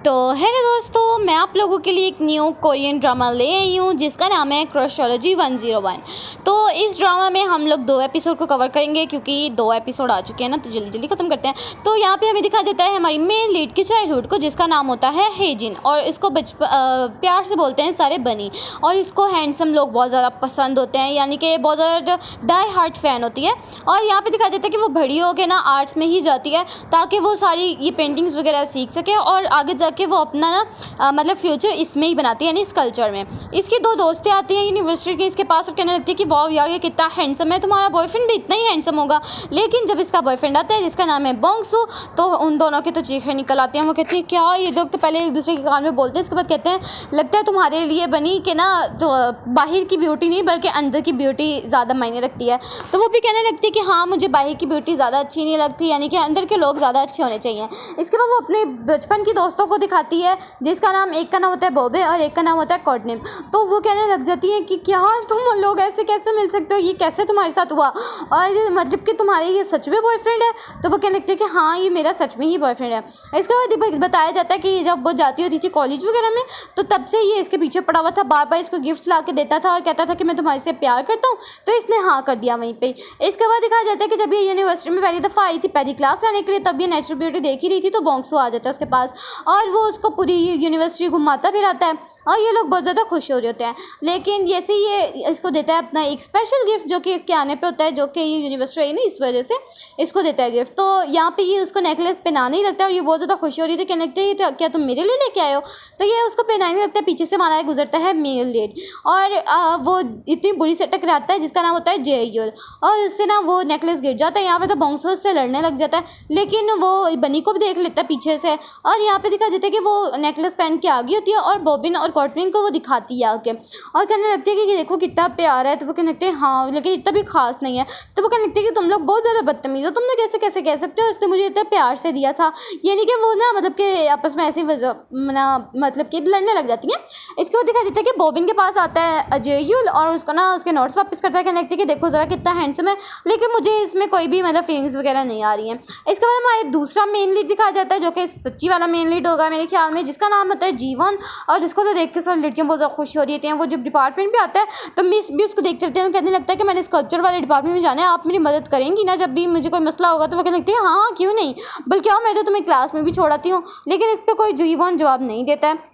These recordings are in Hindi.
तो हेलो दोस्तों, मैं आप लोगों के लिए एक न्यू कोरियन ड्रामा ले आई हूँ जिसका नाम है क्रशोलॉजी 101। तो इस ड्रामा में हम लोग 2 एपिसोड को कवर करेंगे क्योंकि 2 एपिसोड आ चुके हैं ना, तो जल्दी जल्दी ख़त्म करते हैं। तो यहाँ पे हमें दिखाया जाता है हमारी मेन लीड की चाइल्डहुड को, जिसका नाम होता है हेजिन, और इसको प्यार से बोलते हैं सारे बनी। और इसको हैंडसम लोग बहुत ज़्यादा पसंद होते हैं, यानी कि बहुत ज़्यादा डाई हार्ट फ़ैन होती है। और यहाँ पर दिखाया जाता है कि वो बड़ी हो के ना आर्ट्स में ही जाती है ताकि वो सारी ये पेंटिंग्स वगैरह सीख सके और आगे जाके वो अपना ना मतलब फ्यूचर इसमें ही बनाती है, यानी इस कल्चर में। इसकी 2 दोस्तें आती हैं यूनिवर्सिटी की इसके पास और कहने लगती है कि वाह यार, ये कितना हैंडसम है, तुम्हारा बॉयफ्रेंड भी इतना ही हैंडसम होगा। लेकिन जब इसका बॉयफ्रेंड आता है जिसका नाम है बोंगसू, तो उन दोनों की तो चीखें निकल आती हैं। वो कहती है क्या ये लोग तो पहले एक दूसरे के कान में बोलते हैं, इसके बाद कहते हैं लगता है तुम्हारे लिए बनी कि ना तो बाहर की ब्यूटी नहीं बल्कि अंदर की ब्यूटी ज़्यादा मायने रखती है। तो वो भी कहने लगती है कि हाँ, मुझे बाहर की ब्यूटी ज़्यादा अच्छी नहीं लगती, यानी कि अंदर के लोग ज़्यादा अच्छे होने चाहिए। इसके बाद वो अपने बचपन की दोस्तों को दिखाती है, जिसका नाम एक का नाम होता है बॉबे और एक का नाम होता है कॉर्टनिम। तो वो कहने लग जाती हैं कि क्या तुम लोग ऐसे कैसे मिल सकते हो, ये कैसे तुम्हारे साथ हुआ, और मतलब कि तुम्हारे ये सच में बॉयफ्रेंड है। तो वो कहने लगती है कि हाँ, ये मेरा सच में ही बॉयफ्रेंड है। इसके बाद बताया जाता है कि जब वो जाती होती थी कॉलेज वगैरह में, तो तब से ये इसके पीछे पड़ा हुआ था, बार बार इसको गिफ्ट्स ला के देता था और कहता था कि मैं तुम्हारे से प्यार करता हूँ। तो इसने हाँ कर दिया वहीं पे। इसके बाद दिखाया जाता है कि जब ये यूनिवर्सिटी में पहली दफ़ा आई थी पहली क्लास लाने के लिए, तब ये नेचुरल ब्यूटी देख ही रही थी, तो बोंगसू आ जाता है उसके पास और वो उसको पूरी यूनिवर्सिटी घुमाता फिराता है और ये लोग बहुत ज़्यादा खुश हो रहे होते हैं। लेकिन जैसे ये इसको देता है अपना एक स्पेशल गिफ्ट जो कि इसके आने पे होता है, जो कि ये यूनिवर्सिटी आई ना, इस वजह से इसको देता है गिफ्ट। तो यहाँ पे ये उसको नेकलेस पहनाने ही लगता है और ये बहुत ज़्यादा खुश हो रही थी, कहने लगते हैं क्या तुम मेरे लिए लेके आए हो। तो ये उसको पहनाने लगता है, पीछे से मारा गुजरता है मेल लीड और वो इतनी बुरी से टकराता है जिसका नाम होता है जेयूल, और उससे ना वो नेकलेस गिर जाता है। यहाँ पे तो बोंगसू से लड़ने लग जाता है, लेकिन वो बनी को भी देख लेता है पीछे से, और यहाँ पे दिखाया जाता है कि वो नेकलेस पहन के आ गई होती है और बॉबिन और कॉर्टनिन को वो दिखाती है आके और कहने लगती है कि देखो कितना प्यार है। तो वो कहने लगते हैं हाँ, लेकिन इतना भी खास नहीं है। तो वो कहने लगती है कि तुम लोग बहुत ज़्यादा बदतमीज़ हो, तुम लोग कैसे कैसे कह सकते हो, उसने मुझे इतना प्यार से दिया था। यानी कि वो ना मतलब कि आपस में ऐसी मतलब कि लड़ने लग जाती हैं। इसके बाद दिखाया जाता है कि बॉबिन के पास आता है जेयूल और उसको ना उसके नोट्स वापस करता है, कहने लगती है कि देखो ज़रा कितना हैंडसम है, लेकिन मुझे इसमें कोई भी मतलब फीलिंग्स वगैरह नहीं आ रही हैं। इसके बाद हमारे दूसरा मेन लीड दिखाया जाता है जो कि सच्ची वाला मेन लीड होगा मेरे ख्याल में, जिसका नाम होता है जीवन, और जिसको तो देख के सारी लड़कियाँ बहुत ज़्यादा खुश हो रही हैं। वो जब डिपार्टमेंट भी आता है तो मिस भी उसको देखते रहते हैं, कहने लगता है कि मैंने स्कल्पचर वाले डिपार्टमेंट में जाना है, आप मेरी मदद करेंगी ना जब भी मुझे कोई मसला होगा। तो वो कहने लगती है हाँ क्यों नहीं, बल्कि आओ मैं तो तुम्हें क्लास में भी छोड़ाती हूँ। लेकिन इस पर कोई जीवन जवाब नहीं देता है।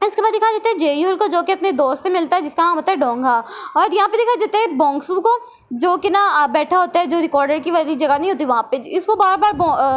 इसके बाद दिखाया जाता है जेयूल को जो कि अपने दोस्त से मिलता है जिसका नाम होता है डोंगा, और यहाँ पे दिखाया जाता है बोंगसू को जो कि ना बैठा होता है जो रिकॉर्डर की वाली जगह नहीं होती वहाँ पे। इसको बार बार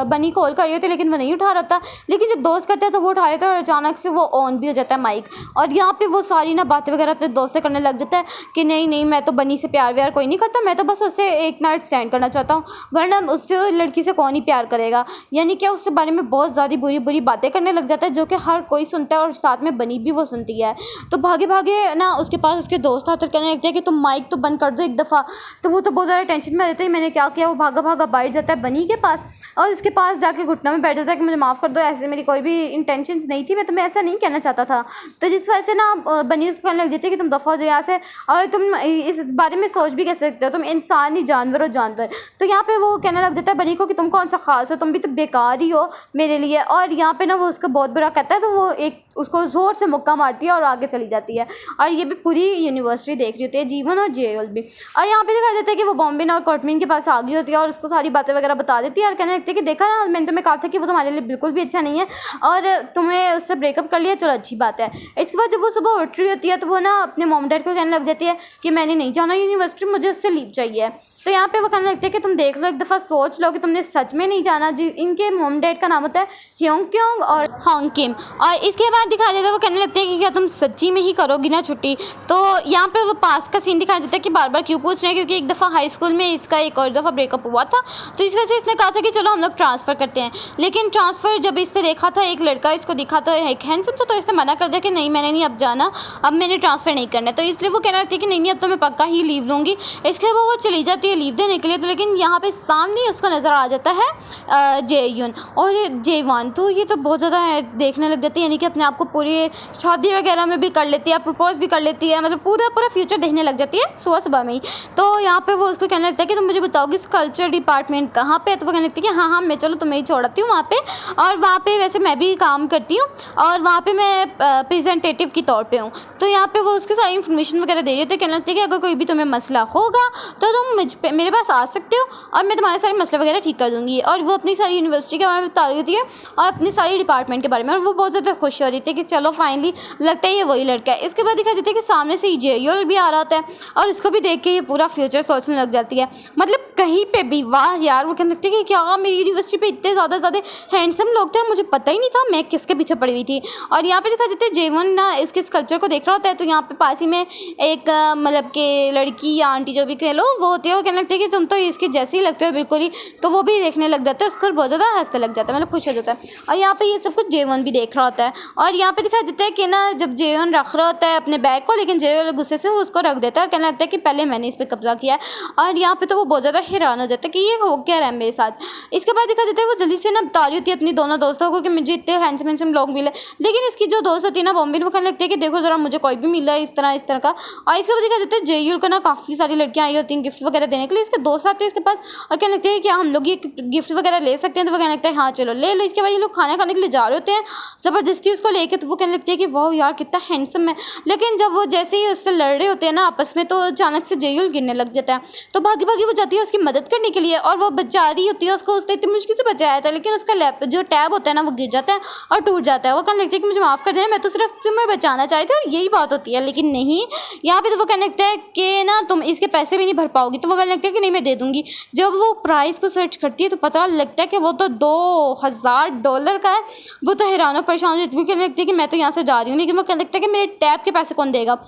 बनी कॉल कर रही होती है लेकिन वो नहीं उठा रहा होता, लेकिन जब दोस्त करता है तो वो उठा लेता है और अचानक से वो ऑन भी हो जाता है माइक, और यहाँ पे वो सारी ना बातें वगैरह अपने दोस्त से करने लग जाता है कि नहीं नहीं, मैं तो बनी से प्यार व्यार कोई नहीं करता, मैं तो बस उससे एक नाइट स्टैंड करना चाहता हूँ, वरना उससे लड़की से कौन ही प्यार करेगा। यानी कि उसके बारे में बहुत ज़्यादा बुरी बुरी बातें करने लग जाता है जो कि हर कोई सुनता है और साथ में बनी भी वो सुनती है। तो भागे भागे ना उसके पास उसके दोस्त आकर कहने लगते हैं कि तुम माइक तो बंद कर दो एक दफ़ा। तो वो तो बहुत ज़्यादा टेंशन में रहते हैं मैंने क्या किया। वो भागा भागा बैठ जाता है बनी के पास और उसके पास जाके घुटना में बैठ जाता है कि मुझे माफ़ कर दो, ऐसे मेरी कोई भी इंटेंशंस नहीं थी, मैं तुम्हें ऐसा नहीं कहना चाहता था। तो जिस वजह से ना बनी उसको कहने लग जाती है कि तुम दफ़ा हो जाओ यहाँ से, और तुम इस बारे में सोच भी कैसे सकते हो, तुम इंसान ही जानवर हो जानवर। तो यहाँ पर वो कहने लग जाता है बनी को कि तुम कौन सा खास हो, तुम भी तो बेकार ही हो मेरे लिए। और यहाँ पर ना वो उसको बहुत बुरा कहता है, तो वो एक उसको ज़ोर से मुक्का मारती है और आगे चली जाती है। और ये भी पूरी यूनिवर्सिटी देख रही होती है, जीवन और जेयूल भी। और यहाँ पे दिखाई देता है कि वो बॉम्बिन और कॉर्टनिन के पास आ गई होती है और उसको सारी बातें वगैरह बता देती है और कहने लगती है कि देखा ना, मैंने तुम्हें कहा था कि वो तुम्हारे लिए बिल्कुल भी अच्छा नहीं है और तुम्हें उससे ब्रेकअप कर लिया, चलो अच्छी बात है। इसके बाद जब वो सुबह उठ रही होती है तो वो ना अपने मॉम डैड को कहने लग जाती है कि मैंने नहीं जाना यूनिवर्सिटी, मुझे उससे लीव चाहिए। तो यहाँ पे वो कहने लगते हैं कि तुम देख लो, एक दफ़ा सोच लो कि तुमने सच में नहीं जाना। जी, इनके मॉम डैड का नाम होता है ह्योंग क्योंग और होंग किम। और इसके बाद दिखाया जाता है वो कहने लगते हैं कि क्या तुम सच्ची में ही करोगी ना छुट्टी। तो यहाँ पे वो पास का सीन दिखाया जाता है कि बार बार क्यों पूछ रहे हैं, क्योंकि एक दफ़ा हाई स्कूल में इसका एक और दफ़ा ब्रेकअप हुआ था, तो इस वजह से इसने कहा था कि चलो हम लोग ट्रांसफ़र करते हैं। लेकिन ट्रांसफ़र जब इसने देखा था, एक लड़का इसको दिखा था एक हैंडसम सा, तो इसने मना कर दिया कि नहीं मैंने नहीं अब जाना, अब मैंने ट्रांसफ़र नहीं करना। तो इसलिए वो कहना लगती है कि नहीं नहीं अब तो मैं पक्का ही लीव लूँगी। इसके बाद वो चली जाती है लीव देने के लिए। तो लेकिन यहाँ पर सामने उसको नज़र आ जाता है जेयून और जेवान, तो ये तो बहुत ज़्यादा देखने लग जाती है, यानी कि अपने आप को पूरे शादी वगैरह में भी कर लेती है, प्रपोज भी कर लेती है, मतलब पूरा पूरा फ्यूचर देखने लग जाती है सुबह सुबह में ही। तो यहाँ पे वो उसको कहने लगता है कि तुम मुझे बताओगे स्कल्पचर डिपार्टमेंट कहाँ पे है। तो वो कहने लगती है कि हाँ हाँ मैं चलो तुम्हें ही छोड़ती हूँ वहाँ पे, और वहाँ पे वैसे मैं भी काम करती हूँ और वहाँ पे मैं प्रेजेंटेटिव की तौर पे हूँ। तो यहाँ पे वो उसके सारी इन्फॉर्मेशन वगैरह दे देते, कहने लगती है कि अगर कोई भी तुम्हें मसला होगा तो तुम मेरे पास आ सकते हो और मैं तुम्हारे सारे मसले वगैरह ठीक कर दूँगी। और वो अपनी सारी यूनिवर्सिटी के बारे में बता रही होती है और अपनी सारी डिपार्टमेंट के बारे में, और वो बहुत ज़्यादा खुश हो रही थी कि चलो फाइनली लगता है ये वही लड़का है। इसके बाद दिखा जाता है कि सामने से जेयूल भी आ रहा होता है और इसको भी देख के ये पूरा फ्यूचर सोचने लग जाती है। मतलब कहीं पे भी वाह यार, वो कहने लगती है कि क्या मेरी यूनिवर्सिटी पे इतने ज़्यादा हैंडसम लोग थे और मुझे पता ही नहीं था मैं किसके पीछे पड़ी हुई थी। और यहाँ पे दिखा जाता है जेवन ना इसके स्कल्पचर को देख रहा होता है। तो यहाँ पे पास ही में एक मतलब कि लड़की या आंटी जो भी कह लो वो होती है, वो कहने लगती है कि तुम तो इसके जैसे ही लगते हो बिल्कुल ही। तो वो भी देखने लग जाता है, उसको बहुत ज़्यादा हंसने लग जाता है, मतलब खुश हो जाता है। और यहाँ पे ये सब कुछ जेवन भी देख रहा होता है। और यहाँ पे दिखा देता है कि ना जब जेवन रख रहा होता है अपने बैग को, लेकिन जेवन गुस्से से वो उसको रख देता है और कहने लगता है कि पहले मैंने इस पर कब्जा किया है। और यहाँ पे तो वो बहुत ज़्यादा हैरान हो जाता है कि ये हो क्या रहा है मेरे साथ। इसके बाद दिखा देता है वो जल्दी से ना बता रही होती है अपनी दोनों दोस्तों को कि मुझे इतने हैंडसम लोग मिले, लेकिन इसकी जो दोस्त होती है ना बॉम्बे, वो कहने लगती है कि देखो ज़रा मुझे कोई भी मिला है इस तरह का। और इसके बाद दिखा देता है जेयूल को ना काफ़ी सारी लड़कियाँ आई होती हैं गिफ्ट वगैरह देने के लिए। इसके दोस्त आते हैं इसके पास और कहने लगते हैं कि हम लोग ये गिफ्ट वगैरह ले सकते हैं। तो वो कहने लगता है हाँ चलो ले लो। इसके बाद ये लोग खाना खाने के लिए जा रहे होते हैं ज़बरदस्ती उसको लेके। तो वो कहने लगती है कि वाह यार कितना हैंडसम है, लेकिन जब वो जैसे ही उससे लड़ रहे होते हैं ना आपस में, तो अचानक से जेयूल गिरने लग जाता है। तो भागी भागी वो जाती है उसकी मदद करने के लिए और वो बेचारी होती है, उसको उसने इतनी मुश्किल से बचाया था, लेकिन उसका जो टैब होता है ना वो गिर जाता है और टूट जाता है। वो कहने लगती है कि मुझे माफ़ कर देना, मैं तो सिर्फ तुम्हें बचाना चाहती थी और यही बात होती है, लेकिन नहीं। यहाँ पे तो वो कहने लगता है कि ना तुम इसके पैसे भी नहीं भर पाओगी। तो वो कहने लगता है कि नहीं मैं दे दूँगी। जब वो प्राइस को सर्च करती है तो पता लगता है कि वो तो $2000 का है। वो तो हैरान और परेशान हो जाती है, कहने लगती है कि मैं तो यहाँ से जा रही हूँ, लेकिन वो कहने लगता है कि मेरे टैब के पैसे कौन देगा।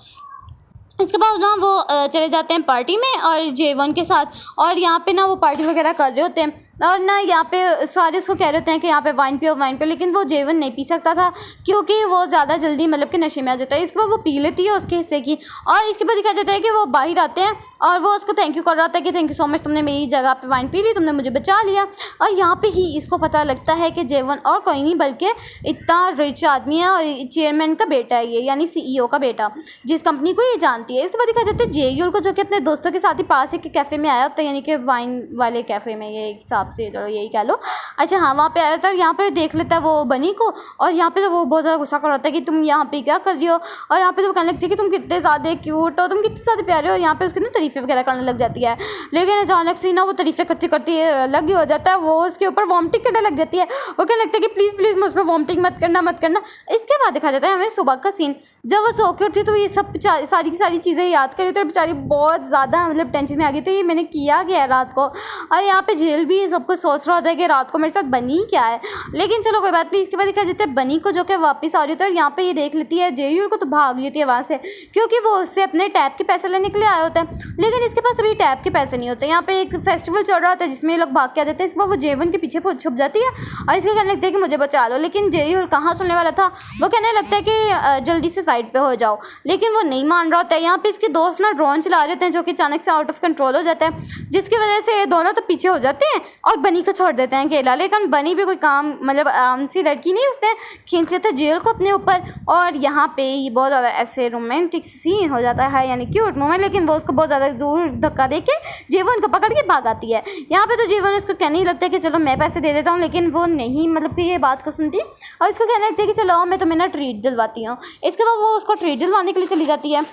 इसके बाद ना वो चले जाते हैं पार्टी में और जेवन के साथ, और यहाँ पे ना वो पार्टी वगैरह कर रहे होते हैं और ना यहाँ पे सारे उसको कह रहे होते हैं कि यहाँ पे वाइन पियो, लेकिन वो जेवन नहीं पी सकता था क्योंकि वो ज़्यादा जल्दी मतलब कि नशे में आ जाता है। इसके बाद वो पी लेती है उसके हिस्से की, और इसके बाद दिखा देता है कि वो बाहर आते हैं और वो उसको थैंक यू कर रहा था कि थैंक यू सो मच, तुमने मेरी जगह पे वाइन पी ली, तुमने मुझे बचा लिया। और यहाँ पे ही इसको पता लगता है कि जेवन और कोई नहीं बल्कि इतना रिच आदमी है और चेयरमैन का बेटा है ये, यानी CEO का बेटा, जिस कंपनी को ये जानती है। इसके बाद दिखा जाता है जेयूल को, जो कि अपने दोस्तों के साथ ही पास एक कैफ़े में आया होता है, यानी कि वाइन वाले कैफ़े में, ये एक हिसाब से चलो यही कह लो। अच्छा हाँ, वहाँ पे आया था और यहाँ पे देख लेता है वो बनी को, और यहाँ पे तो वो बहुत ज़्यादा गुस्सा कर रहा था कि तुम यहाँ पे क्या कर रही हो। और यहाँ पे तो वो कहने लगती है कि तुम कितने ज़्यादा क्यूट हो, तुम कितने ज़्यादा प्यारे हो। यहाँ पे उसकी ना तारीफ़ें वगैरह करने लग जाती है, लेकिन अचानक से ना वो तारीफ़ें करती करती अलग ही हो जाता है, वो उसके ऊपर वॉमिटिंग करने लग जाती है। वो कहने लगता है कि प्लीज़ मुझ पर वॉमिटिंग मत करना। इसके बाद दिखा जाता है हमें सुबह का सीन, जब वो सो के उठती तो ये सब सारी की सारी चीज़ें याद करी तो बेचारी बहुत ज़्यादा मतलब टेंशन में आ गई थी, ये मैंने किया क्या है रात को। और यहाँ पे जेल भी सब कुछ सोच रहा था कि रात को मेरे साथ बनी क्या है, लेकिन चलो कोई बात नहीं। इसके बाद दिखा जाता है बनी को, जो कि वापस आ रही होती है और यहाँ पे ये देख लेती है जेयूल को, तो भाग रही होती है वहाँ से क्योंकि वो उससे अपने टैब के पैसे लेने के लिए आया होता है, लेकिन इसके पास अभी टैब के पैसे नहीं होते। यहाँ पे एक फेस्टिवल चल रहा होता है जिसमें लोग भाग के आ जाते हैं। इस बार वो जेवन के पीछे छुप जाती है और इसके कहने लगता है कि मुझे बचा लो, लेकिन जेयूल कहाँ सुनने वाला था, वो कहने लगता है कि जल्दी से साइड पे हो जाओ, लेकिन वो नहीं मान रहा होता है। यहाँ पे इसके दोस्त ना ड्रोन चला रहे होते हैं जो कि अचानक से आउट ऑफ कंट्रोल हो जाता है, जिसकी वजह से ये दोनों तो पीछे हो जाते हैं और बनी को छोड़ देते हैं अकेला। लेकिन बनी भी कोई काम मतलब आम सी लड़की नहीं, उसने खींच लिया था जेल को अपने ऊपर, और यहाँ पे ये बहुत ज़्यादा ऐसे रोमांटिक सीन हो जाता है, यानी क्यूट मोमेंट, लेकिन वो उसको बहुत ज़्यादा दूर धक्का दे के जीवन को पकड़ के भाग आती है। यहाँ पे तो जीवन उसको कहने ही लगता है कि चलो मैं पैसे दे देता हूँ, लेकिन वो नहीं मतलब कि ये बात को सुनती और इसको कहने लगती है कि चलो मैं तुम्हें ना ट्रीट दिलवाती हूँ। इसके बाद वो उसको ट्रीट दिलवाने के लिए चली जाती है,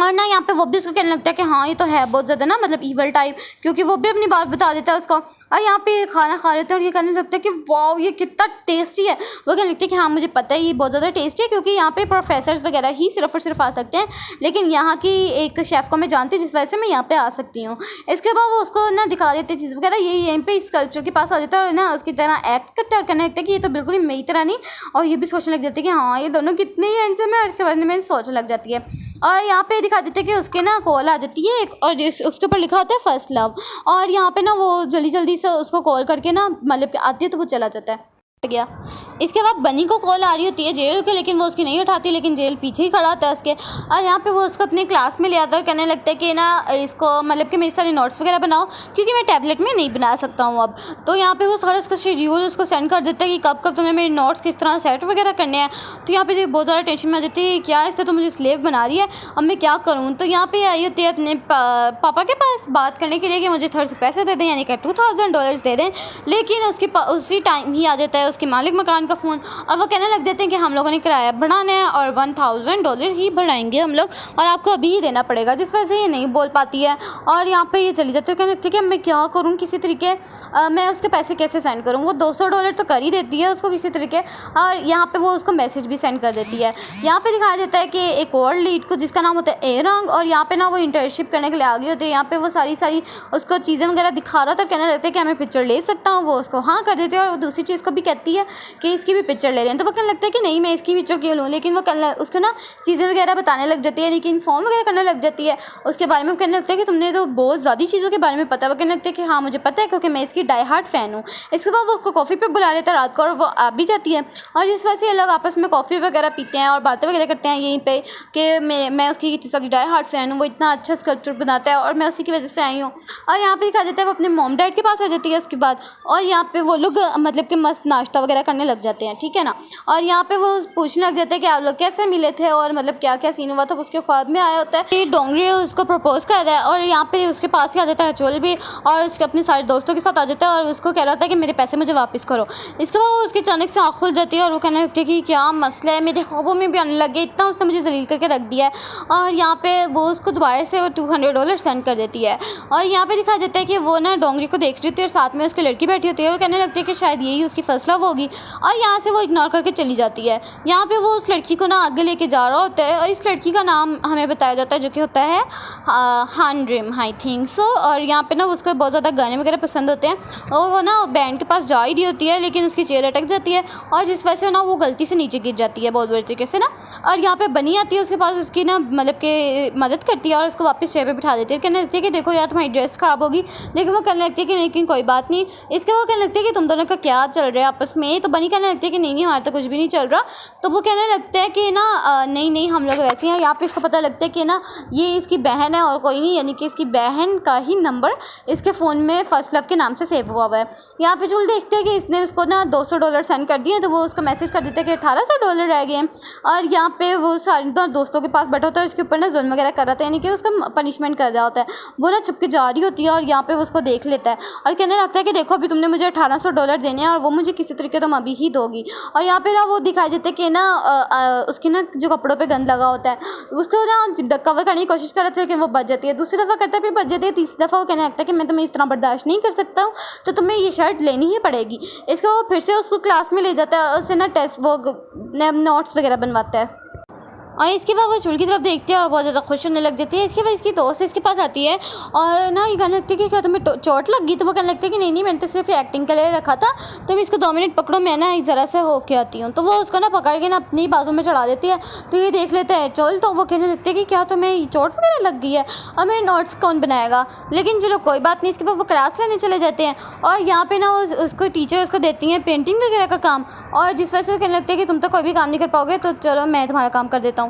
और ना यहाँ पे वो भी उसको कहने लगता है कि हाँ ये तो है बहुत ज़्यादा ना मतलब ईवल टाइप, क्योंकि वो भी अपनी बात बता देता है उसको। और यहाँ पे खाना खा रहे थे और ये कहने लगता है कि वाह ये कितना टेस्टी है। वो कहने लगता है कि हाँ मुझे पता है ये बहुत ज़्यादा टेस्टी है, क्योंकि यहाँ पे प्रोफेसर्स वगैरह ही सिर्फ और सिर्फ आ सकते हैं, लेकिन यहाँ की एक शेफ़ को मैं जानती हूँ जिस वजह से मैं यहाँ पे आ सकती हूँ। इसके बाद वो उसको ना दिखा देते चीज़ वगैरह, ये यहीं पे इस कल्चर के पास आ जाता है और ना उसकी तरह एक्ट करता है और कहने लगता है कि ये तो बिल्कुल ही मेरी तरह नहीं, और ये भी सोचने लग जाती है कि हाँ ये दोनों कितने ही हैंडसम है, और इसके बाद में सोचने लग जाती है। और यहाँ पे दिखा देते हैं कि उसके ना कॉल आ जाती है एक, और जिस उसके ऊपर लिखा होता है फर्स्ट लव, और यहाँ पे ना वो जल्दी से उसको कॉल करके ना मतलब आती है तो वो चला जाता है। गया। इसके बाद बनी को कॉल आ रही होती है जेल के, लेकिन वो उसकी नहीं उठाती, लेकिन जेल पीछे ही खड़ा होता है उसके। और यहाँ पे वो उसको अपने क्लास में ले आता है और कहने लगता है कि ना इसको मतलब कि मेरे सारे नोट्स वगैरह बनाओ, क्योंकि मैं टैबलेट में नहीं बना सकता हूँ अब। तो यहाँ पे वो सारा उसका शेड्यूल उसको सेंड कर देता है कि कब कब तुम्हें मेरे नोट्स किस तरह सेट वगैरह करने हैं। तो यहाँ पे बहुत ज़्यादा टेंशन में आ जाती है, क्या इससे तो मुझे स्लेव बना रही है, अब मैं क्या करूँ। तो यहाँ पे आई होती है अपने पापा के पास बात करने के लिए कि मुझे थोड़े से पैसे दे दें, यानी कि $2000 दे दें। लेकिन उसी टाइम ही आ जाता है उसके मालिक मकान का फ़ोन, और वो कहने लग जाते हैं कि हम लोगों ने किराया बढ़ाना है और $1000 ही बढ़ाएंगे हम लोग, और आपको अभी ही देना पड़ेगा। जिस वजह से ये नहीं बोल पाती है और यहाँ पे ये चली जाती है। कहने लगती है कि मैं क्या करूँ, किसी तरीके मैं उसके पैसे कैसे सेंड करूँ। वो $200 तो कर ही देती है उसको किसी तरीके, और यहाँ पे वो उसको मैसेज भी सेंड कर देती है। यहाँ पे दिखाया जाता है कि एक और लीड को जिसका नाम होता है एरंग, और यहाँ पे ना वो इंटर्नशिप करने के लिए आ गई होती है। यहाँ पे वो सारी उसको चीज़ें वगैरह दिखा रहा था, कहने लगता है कि मैं पिक्चर ले सकता हूँ। वो उसको हाँ कर देती है, और वो दूसरी चीज़ को भी कहती है कि इसकी भी पिक्चर ले रहे हैं। तो वो कहने लगता है कि नहीं, मैं इसकी पिक्चर क्यों लूँ। लेकिन वो उसको ना चीज़ें वगैरह बताने लग जाती है, लेकिन इन्फॉर्म वगैरह करने लग जाती है उसके बारे में। वो कहने लगता है कि तुमने तो बहुत ज़्यादा चीज़ों के बारे में पता है। वो कहने लगता है कि हाँ मुझे पता है, क्योंकि मैं इसकी डाई हार्ट फ़ैन हूँ। इसके बाद वो उसको कॉफ़ी पे बुला लेता है रात को, और वो आ भी जाती है। और इस वजह से ये लोग आपस में कॉफ़ी वगैरह पीते हैं और बातें वगैरह करते हैं यहीं पे कि मैं उसकी इतनी सारी डाई हार्ट फ़ैन हूँ, वो इतना अच्छा स्कल्पचर बनाता है और मैं उसी की वजह से आई हूँ। और यहाँ पे दिखा देता है वो अपने मॉम डैड के पास आ जाती है उसके बाद, और यहाँ पे वो लोग मतलब कि मस्त नाश्ता वगैरह करने लग जाते हैं, ठीक है ना। और यहाँ पे वो पूछने लग जाते हैं कि आप लोग कैसे मिले थे और मतलब क्या क्या सीन हुआ था। उसके ख्वाब में आया होता है कि डोंगरी उसको प्रपोज कर रहा है, और यहाँ पे उसके पास ही आ जाता है चोल भी, और उसके अपने सारे दोस्तों के साथ आ जाता है और उसको कह रहा होता है कि मेरे पैसे मुझे वापस करो। इसके बाद वो उसकी अचानक से आँख खुल जाती है और वो कहने लगती है कि क्या मसला है, मेरे ख्वाबों में भी आने लग गया, इतना उसने मुझे जलील करके रख दिया है। और यहाँ पे वो उसको दोबारा से $200 सेंड कर देती है। और यहाँ पे दिखाया जाता है कि वो ना डोंगरी को देख रही होती है और साथ में उसकी लड़की बैठी होती है। वो कहने लगती है कि शायद यही उसकी फर्स्ट लव होगी, और यहाँ से वो इग्नोर करके चली जाती है। यहाँ पे वो उस लड़की को ना आगे लेके जा रहा होता है, और इस लड़की का नाम हमें बताया जाता है जो कि होता है हान ड्रीम, आई थिंक सो। और यहाँ पे ना उसको बहुत ज़्यादा गाने वगैरह पसंद होते हैं, और वो ना बैंड के पास जा ही रही होती है, लेकिन उसकी चेयर अटक जाती है, और जिस वजह से ना वो गलती से नीचे गिर जाती है बहुत बुरी तरीके से ना। और यहाँ पे बनी आती है उसके पास, उसकी ना मतलब कि मदद करती है और उसको वापस चेयर पे बिठा देती है। कहने लगती है कि देखो यार तुम्हारी ड्रेस ख़राब होगी, लेकिन वो कहने लगती है कि लेकिन कोई बात नहीं। इसके वो कहने लगती है कि तुम दोनों का क्या चल रहा है आपस में। तो बनी कहने लगती है कि नहीं हमारा तो कुछ भी नहीं चल रहा। तो वो कहने लगता है कि ना नहीं हम लोग वैसे हैं। यहाँ पे इसको पता लगता है कि ना ये इसकी बहन है और कोई नहीं, यानी कि इसकी बहन का ही नंबर इसके फ़ोन में फर्स्ट लव के नाम से सेव हुआ है। यहाँ पे चुल देखते हैं कि इसने उसको ना $200 सेंड कर दिए, तो वो उसका मैसेज कर देता है कि $1800 रह गए। और यहाँ पे वो सारे दोस्तों के पास बैठा होता है, उसके ऊपर ना जुल्म वगैरह कर रहा था, यानी कि उसका पनिशमेंट कर रहा होता है। वो ना छुप के जा रही होती है, और यहाँ पे वो उसको देख लेता है और कहने लगता है कि देखो अभी तुमने मुझे $1800 देने हैं और वो मुझे किसी तरीके तुम अभी ही दोगी। और यहाँ पे ना वो दिखाई देते कि ना उसके ना जो कपड़ों पे गंद लगा होता है उसको ना कवर करने की कोशिश कर रहा था, लेकिन वो बच जाती है। दूसरी दफ़ा करता है, फिर बच जाती है। तीसरी दफ़ा वो कहने लगता है कि मैं तुम्हें इस तरह बर्दाश्त नहीं कर सकता हूँ, तो तुम्हें ये शर्ट लेनी ही पड़ेगी। इसके बाद वो फिर से उसको क्लास में ले जाता है और उससे ना टेस्ट वो नोट्स वगैरह बनवाता है। और इसके बाद वो चुल की तरफ देखती है और बहुत ज़्यादा खुश होने लग जाती है। इसके बाद इसकी दोस्त इसके पास आती है और ना ये कहने लगती है कि क्या तुम्हें चोट लग गई। तो वो कहने लगती है कि नहीं मैंने तो सिर्फ एक्टिंग के लिए रखा था, तुम इसको 2 मिनट पकड़ो, मैं ना ज़रा से होके आती हूँ। तो वो उसको ना पकड़ के ना अपनी बाजू में चढ़ा देती है। तो ये देख लेता है चोल, तो वो कहने लगती है कि क्या तुम्हें चोट वगैरह लग गई है और मेरे नोट्स कौन बनाएगा। लेकिन चलो कोई बात नहीं। इसके बाद वो क्लास लेने चले जाते हैं और यहाँ पे ना उसको टीचर उसको देती हैं पेंटिंग वगैरह का काम, और जिस वजह से वो कहने लगती है कि तुम तो कोई भी काम नहीं कर पाओगे, तो चलो मैं तुम्हारा काम कर देता हूँ।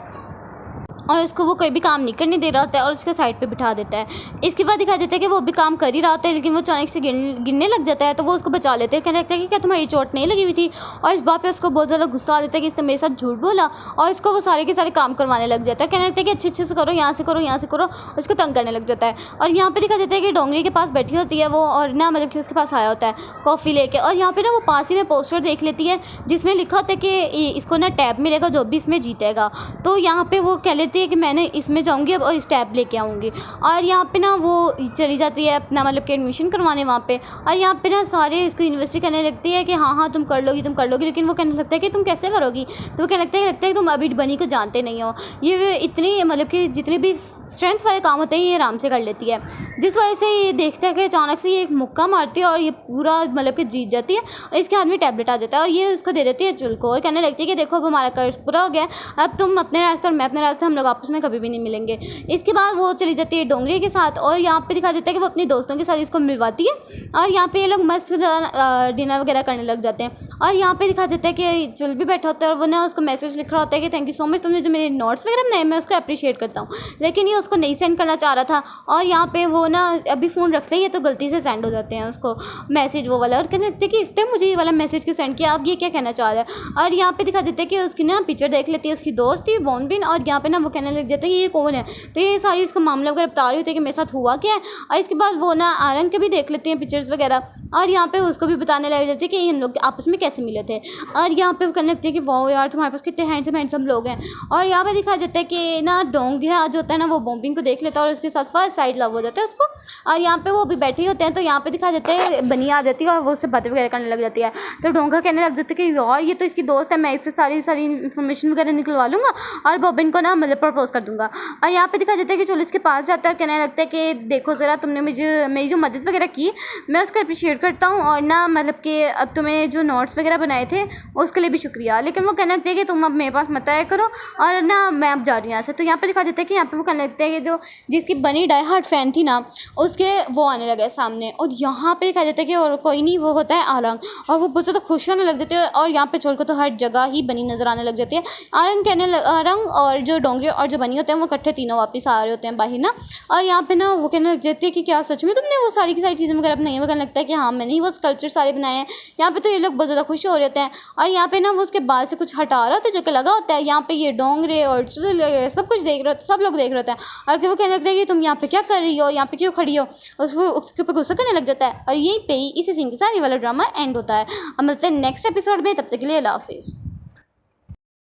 और इसको वो कोई भी काम नहीं करने दे रहा होता है और उसके साइड पे बिठा देता है। इसके बाद दिखा देता है कि वो भी काम कर ही रहा होता है, लेकिन वो अचानक से गिरने लग जाता है। तो वो उसको बचा लेते हैं। कहने लगता है कि क्या तुम्हारी चोट नहीं लगी हुई थी। और इस बात पे उसको बहुत ज़्यादा गुस्सा आ जाता है कि इसने मेरे साथ झूठ बोला, और इसको वो सारे के सारे काम करवाने लग जाता है। कहने लगता है कि अच्छे से करो, यहाँ से करो, यहाँ से करो, उसको तंग करने लग जाता है। और यहाँ पर दिखा देता है कि डोंगरी के पास बैठी होती है वो, और ना मतलब कि उसके पास आया होता है कॉफ़ी लेके। और यहाँ पर ना वो पास ही में पोस्टर देख लेती है जिसमें लिखा होता है कि इसको ना टैब मिलेगा जो भी इसमें जीतेगा। तो यहाँ पर वो कह लेती है कि मैंने इसमें जाऊंगी अब और इस टैब लेके आऊँगी। और यहाँ पे ना वो चली जाती है अपना मतलब कि एडमिशन करवाने वहाँ पे। और यहाँ पे ना सारे इसको यूनिवर्सिटी कहने लगती है कि हाँ तुम कर लोगी, लेकिन वो कहने लगता है कि तुम कैसे करोगी। तो वो कहने लगता है कि तुम अभी बनी को जानते नहीं हो, ये इतनी मतलब कि जितने भी स्ट्रेंथ वाले काम होते हैं ये आराम से कर लेती है। जिस वजह से ये देखता है कि अचानक से ये एक मुक्का मारती है और ये पूरा मतलब कि जीत जाती है, और इसके हाथ में टैबलेट आ जाता है और ये उसको दे देती है चुल को, और कहने लगती है कि देखो अब हमारा कर्ज पूरा हो गया, अब तुम अपने रास्ते और मैं अपने रास्ते, हम लोग लोग आपस में कभी भी नहीं मिलेंगे। इसके बाद वो चली जाती है डोंगरी के साथ और यहाँ पे दिखा देता है कि वो अपने दोस्तों के साथ इसको मिलवाती है और यहाँ पे ये लोग मस्त डिनर वगैरह करने लग जाते हैं। और यहाँ पे दिखा देता है कि चल भी बैठा होता है और वो ना उसको मैसेज लिख रहा होता है कि थैंक यू सो मच, तुमने जो मेरे नोट्स वगैरह बनाए मैं उसको अप्रिशिएट करता हूँ, लेकिन ये उसको नहीं सेंड करना चाह रहा था। और यहाँ पे वो ना अभी फ़ोन रखते ही है तो गलती से सेंड हो जाते हैं उसको मैसेज वो वाला, और कहने लगते हैं कि इसने मुझे ये वाला मैसेज क्यों सेंड किया, आप ये क्या कहना चाह रहा है। और यहाँ पे दिखा देते हैं कि उसकी ना पिक्चर देख लेती है उसकी दोस्त थी बोनबिन, और यहाँ पे ना वो कहने लग जाता है कि ये कौन है। तो ये सारी उसका मामला वगैरह बता रही होती है कि मेरे साथ हुआ क्या है। और इसके बाद वो ना आरंग के भी देख लेते हैं पिक्चर्स वगैरह, और यहाँ पे उसको भी बताने लग जाती है कि हम लोग आपस में कैसे मिले थे। और यहाँ पे वो कहने लगती है कि वाह यार तुम्हारे पास कितने हैंडसम लोग हैं। और यहाँ पे दिखा जाता है कि ना डोंगिया जो होता है ना वो बोम्बिंग को देख लेता है और उसके साथ फर्स्ट साइड लव हो जाता है उसको। और यहाँ पे वो भी बैठे होते हैं तो यहाँ पे दिखा जाता है बनिया आ जाती है और वो उससे बातें वगैरह करने लग जाती है। तो डोंगा कहने लग जाता है कि यार ये तो इसकी दोस्त है, मैं इससे सारी इन्फॉर्मेशन वगैरह निकलवा लूँगा और बॉबिन को ना मतलब प्रपोज कर दूँगा। और यहाँ पे दिखा जाता है कि चलो इसके पास जाता है, कहने लगता है कि देखो ज़रा तुमने मुझे मेरी जो मदद वगैरह की मैं उसका अप्रिशिएट करता हूँ, और ना मतलब कि अब तुम्हें जो नोट्स वगैरह बनाए थे उसके लिए भी शुक्रिया, लेकिन वो कहने लगते हैं कि तुम अब मेरे पास मत आया करो और ना मैं अब जा रही हूँ यहाँ से। तो यहाँ पे दिखा देता है कि यहाँ पे वो कहने लगते हैं कि जो जिसकी बनी डाई हार्ट फैन थी ना उसके वो आने लगे सामने, और यहाँ पे दिखा देता है कि और कोई नहीं वो होता है आरंग, और वो बहुत ज़्यादा खुश होने लग जाते हैं। और यहाँ पे छोड़ कर तो हर जगह ही बनी नज़र आने लग जाती है। आरंग और जो डोंगरी और जो बनी होते हैं वो इकट्ठे तीनों वापस आ रहे होते हैं बाहर ना। और यहाँ पे ना वो कहने लग जाती है कि क्या सच में तुमने वो सारी की सारी चीज़ें वगैरह बनाई है। वो कहने लगता है कि हाँ मैंने ही वो स्कल्पचर सारे बनाए हैं। यहाँ पे तो ये लोग बहुत ज़्यादा खुश हो रहे होते हैं। और यहाँ पे ना वो उसके बाल से कुछ हटा रहा होता है जो कि लगा होता है। यहाँ पे ये डोंगरे और सब कुछ देख रहे होते, सब लोग देख रहे होते हैं। और कि वो कहने लगता है कि तुम यहाँ पे क्या कर रही हो, यहाँ पे क्यों खड़ी हो। उसके ऊपर गुस्सा करने लग जाता है। और यहीं पे ही इसी सीन के साथ ये वाला ड्रामा एंड होता है। अब मिलते हैं नेक्स्ट एपिसोड में, तब तक के लिए अल्लाह हाफिज़।